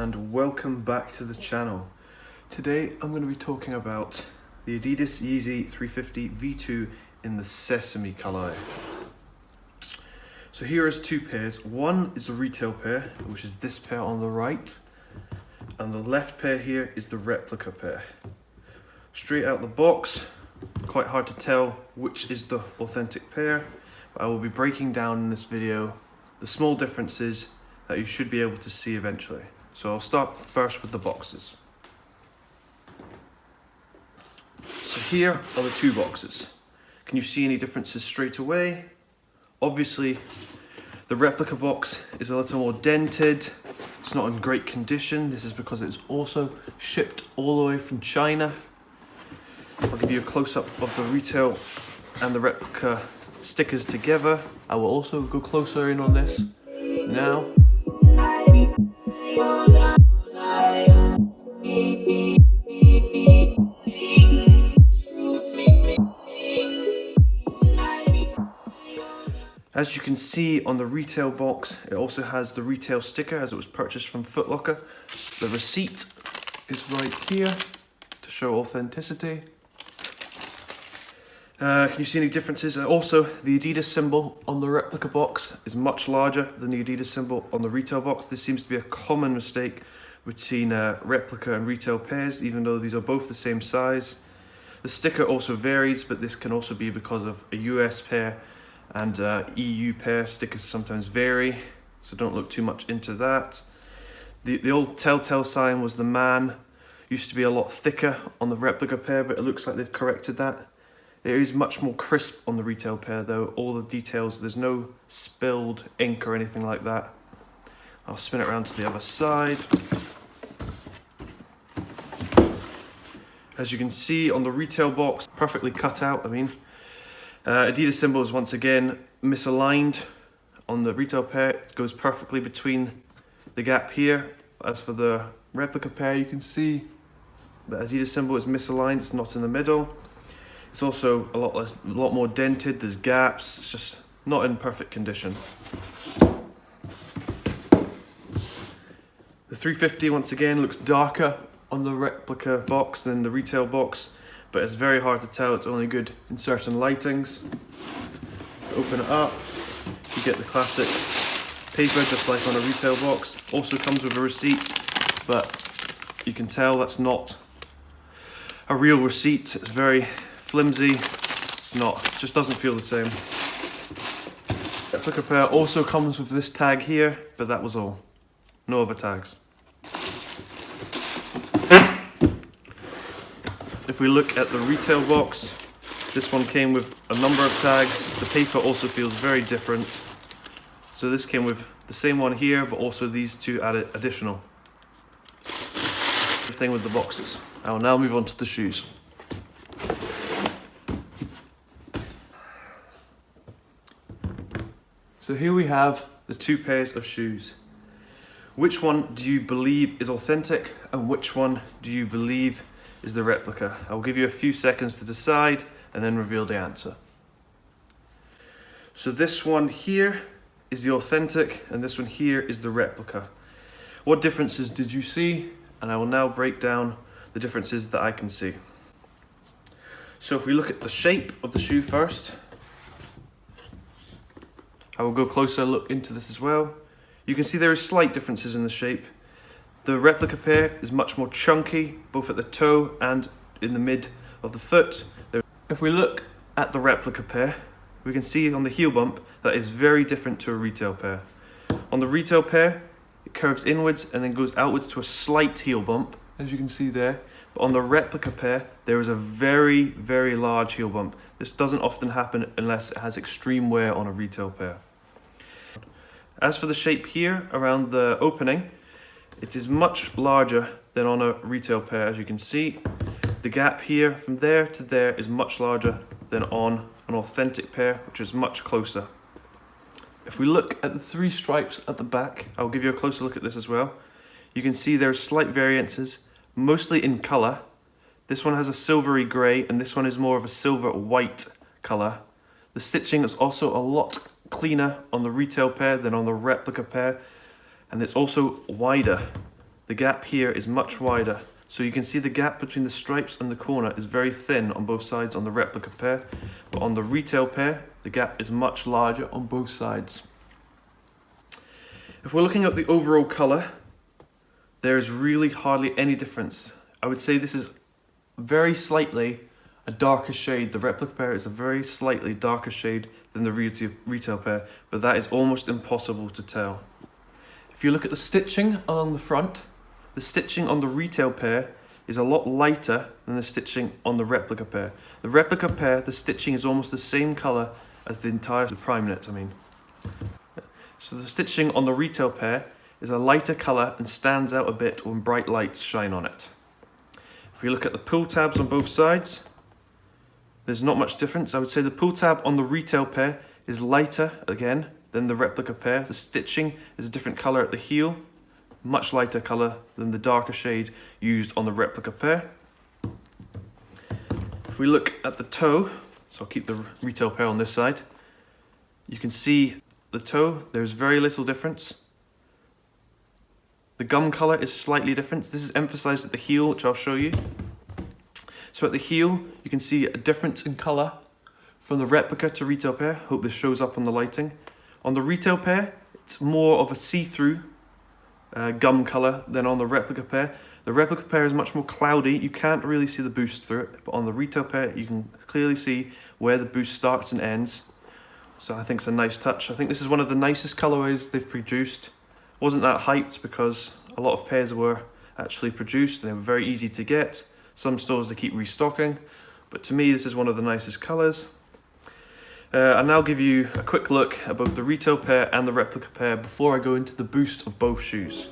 and welcome back to the channel. Today I'm going to be talking about the Adidas Yeezy 350 V2 in the Sesame color. So here is two pairs. One is the retail pair, which is this pair on the right, and the left pair here is the replica pair. Straight out the box, quite hard to tell which is the authentic pair, but I will be breaking down in this video the small differences that you should be able to see eventually. So I'll start first with the boxes. So here are the two boxes. Can you see any differences straight away? Obviously, the replica box is a little more dented. It's not in great condition. This is because it's also shipped all the way from China. I'll give you a close-up of the retail and the replica stickers together. I will also go closer in on this now. As you can see on the retail box, it also has the retail sticker as it was purchased from Foot Locker. The receipt is right here to show authenticity. Can you see any differences? Also, the Adidas symbol on the replica box is much larger than the Adidas symbol on the retail box. This seems to be a common mistake between replica and retail pairs, even though these are both the same size. The sticker also varies, but this can also be because of a US pair and EU pair. Stickers sometimes vary, so don't look too much into that. The old telltale sign was the man. Used to be a lot thicker on the replica pair, but it looks like they've corrected that. It is much more crisp on the retail pair though, all the details, there's no spilled ink or anything like that. I'll spin it around to the other side. As you can see on the retail box, perfectly cut out, Adidas symbol is once again misaligned. On the retail pair, it goes perfectly between the gap here. As for the replica pair, you can see the Adidas symbol is misaligned, it's not in the middle. It's also a lot more dented, there's gaps, it's just not in perfect condition. The 350 once again looks darker on the replica box than the retail box, but it's very hard to tell, it's only good in certain lightings. Open it up, you get the classic paper just like on a retail box. Also comes with a receipt, but you can tell that's not a real receipt, it's very flimsy, it's not, it just doesn't feel the same. Replica pair also comes with this tag here, but that was all. No other tags. If we look at the retail box, this one came with a number of tags. The paper also feels very different. So this came with the same one here, but also these two added additional. Same thing with the boxes. I will now move on to the shoes. So here we have the two pairs of shoes. Which one do you believe is authentic and which one do you believe is the replica? I'll give you a few seconds to decide and then reveal the answer. So this one here is the authentic and this one here is the replica. What differences did you see? And I will now break down the differences that I can see. So if we look at the shape of the shoe first, I will go closer look into this as well. You can see there are slight differences in the shape. The replica pair is much more chunky, both at the toe and in the mid of the foot. If we look at the replica pair, we can see on the heel bump that is very different to a retail pair. On the retail pair, it curves inwards and then goes outwards to a slight heel bump, as you can see there. But on the replica pair, there is a very, very large heel bump. This doesn't often happen unless it has extreme wear on a retail pair. As for the shape here around the opening, it is much larger than on a retail pair, as you can see. The gap here from there to there is much larger than on an authentic pair, which is much closer. If we look at the three stripes at the back, I'll give you a closer look at this as well. You can see there are slight variances, mostly in color. This one has a silvery gray and this one is more of a silver white color. The stitching is also a lot cleaner on the retail pair than on the replica pair, and it's also wider. the gap here is much wider. So you can see the gap between the stripes and the corner is very thin on both sides on the replica pair, but on the retail pair, the gap is much larger on both sides. If we're looking at the overall colour, there is really hardly any difference. I would say this is very slightly a darker shade. The replica pair is a very slightly darker shade than the retail pair, but that is almost impossible to tell. If you look at the stitching along the front, the stitching on the retail pair is a lot lighter than the stitching on the replica pair. The replica pair, the stitching is almost the same colour as the entire prime knit, So the stitching on the retail pair is a lighter colour and stands out a bit when bright lights shine on it. If we look at the pull tabs on both sides, there's not much difference. I would say the pull tab on the retail pair is lighter again than the replica pair. The stitching is a different colour at the heel, much lighter colour than the darker shade used on the replica pair. If we look at the toe, so I'll keep the retail pair on this side, you can see the toe, there's very little difference. The gum colour is slightly different. This is emphasised at the heel, which I'll show you. So at the heel, you can see a difference in colour from the replica to retail pair. Hope this shows up on the lighting. On the retail pair, it's more of a see-through gum colour than on the replica pair. The replica pair is much more cloudy. You can't really see the boost through it, but on the retail pair, you can clearly see where the boost starts and ends. So I think it's a nice touch. I think this is one of the nicest colourways they've produced. Wasn't that hyped because a lot of pairs were actually produced and they were very easy to get. Some stores they keep restocking, but to me this is one of the nicest colours. I'll now give you a quick look at both the retail pair and the replica pair before I go into the boost of both shoes.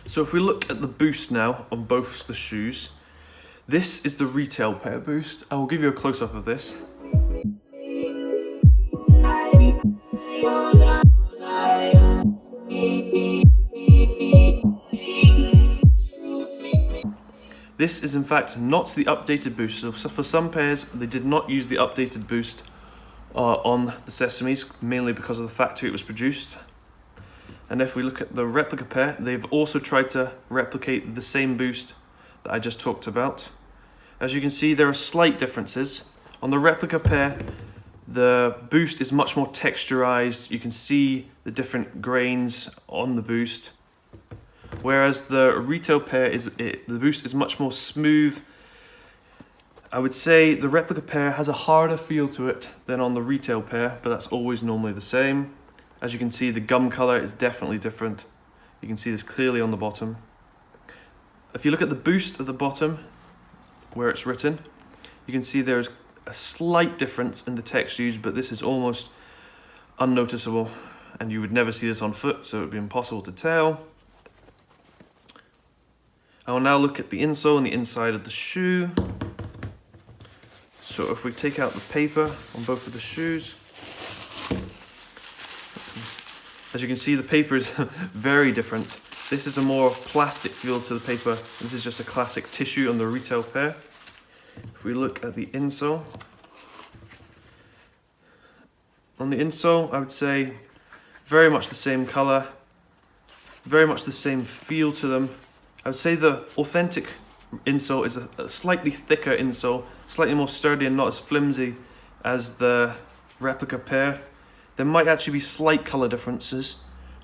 So if we look at the boost now on both the shoes, this is the retail pair boost. I will give you a close-up of this. This is in fact not the updated boost. So for some pairs, they did not use the updated boost on the Sesames, mainly because of the factory it was produced. And if we look at the replica pair, they've also tried to replicate the same boost that I just talked about. As you can see, there are slight differences. On the replica pair, the boost is much more texturized. You can see the different grains on the boost. Whereas the retail pair, the boost is much more smooth. I would say the replica pair has a harder feel to it than on the retail pair, but that's always normally the same. As you can see, the gum colour is definitely different. You can see this clearly on the bottom. If you look at the boost at the bottom, where it's written, you can see there's a slight difference in the text used, but this is almost unnoticeable, and you would never see this on foot, so it would be impossible to tell. I will now look at the insole and the inside of the shoe. So if we take out the paper on both of the shoes, as you can see, the paper is very different. This is a more plastic feel to the paper. This is just a classic tissue on the retail pair. If we look at the insole, on the insole, I would say very much the same color, very much the same feel to them. I would say the authentic insole is a slightly thicker insole, slightly more sturdy and not as flimsy as the replica pair. There might actually be slight colour differences.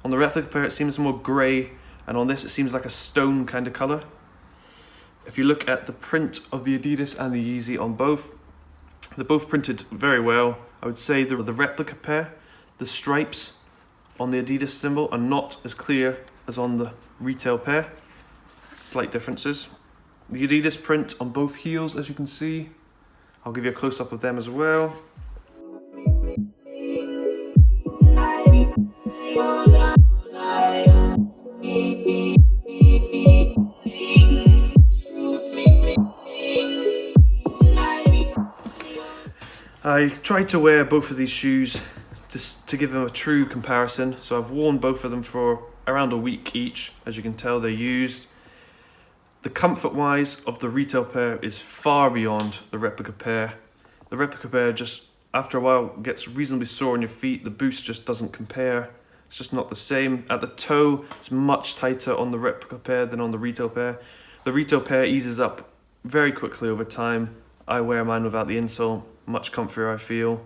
On the replica pair it seems more grey, and on this it seems like a stone kind of colour. If you look at the print of the Adidas and the Yeezy on both, they're both printed very well. I would say the replica pair, the stripes on the Adidas symbol are not as clear as on the retail pair. Slight differences. The Adidas print on both heels, as you can see. I'll give you a close-up of them as well. I tried to wear both of these shoes to give them a true comparison. So I've worn both of them for around a week each. As you can tell, they're used. The comfort wise of the retail pair is far beyond the replica pair. The replica pair just, after a while, gets reasonably sore on your feet. The Boost just doesn't compare. It's just not the same. At the toe, it's much tighter on the replica pair than on the retail pair. The retail pair eases up very quickly over time. I wear mine without the insole. Much comfier, I feel.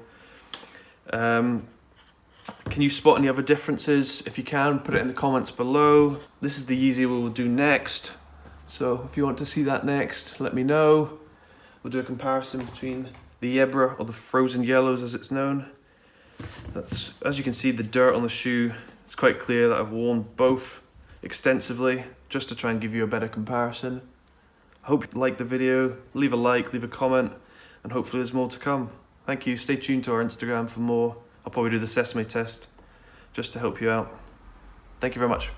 Can you spot any other differences? If you can, put it in the comments below. This is the Yeezy we will do next. So if you want to see that next, let me know. We'll do a comparison between the Yebra, or the frozen yellows as it's known. That's, as you can see, the dirt on the shoe. It's quite clear that I've worn both extensively just to try and give you a better comparison. I hope you liked the video. Leave a like, leave a comment, and hopefully there's more to come. Thank you. Stay tuned to our Instagram for more. I'll probably do the Sesame test just to help you out. Thank you very much.